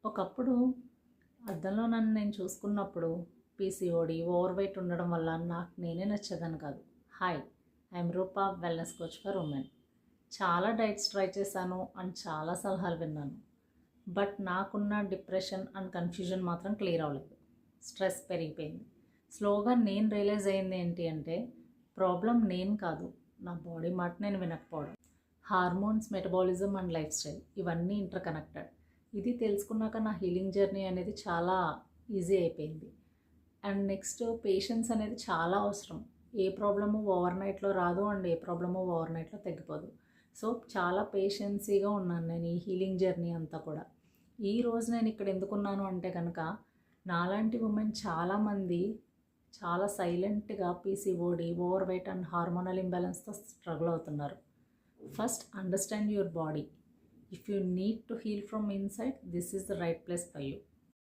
ఒకప్పుడు అద్దంలో నన్ను నేను చూసుకున్నప్పుడు పీసీఓడి, ఓవర్ వెయిట్ ఉండడం వల్ల నాకు నేనే నచ్చేదాన్ని కాదు. Hi, I'm Roopa, wellness coach for women. చాలా డైట్స్ ట్రై చేశాను అండ్ చాలా సలహాలు విన్నాను. బట్ నాకున్న డిప్రెషన్ అండ్ కన్ఫ్యూజన్ మాత్రం క్లియర్ అవ్వలేదు. స్ట్రెస్ పెరిగిపోయింది. స్లోగా నేను రియలైజ్ అయింది ఏంటి అంటే, ప్రాబ్లం నేను కాదు, నా బాడీ మాట నేను వినకపోవడం. Hormones, metabolism and lifestyle ఇవన్నీ ఇంటర్ కనెక్టెడ్. ఇది తెలుసుకున్నాక నా హీలింగ్ జర్నీ అనేది చాలా ఈజీ అయిపోయింది. అండ్ నెక్స్ట్ పేషెన్స్ అనేది చాలా అవసరం. ఏ ప్రాబ్లము ఓవర్ నైట్లో రాదు అండ్ ఏ ప్రాబ్లము ఓవర్ నైట్లో తగ్గిపోదు. సో చాలా పేషెన్సీగా ఉన్నాను నేను ఈ హీలింగ్ జర్నీ అంతా కూడా. ఈరోజు నేను ఇక్కడ ఎందుకున్నాను అంటే కనుక, నాలాంటి ఉమెన్ చాలామంది చాలా సైలెంట్గా PCOD, overweight and hormonal ఇంబ్యాలెన్స్తో స్ట్రగుల్ అవుతున్నారు. First understand your body. If you need to heal from inside, this is the right place for you.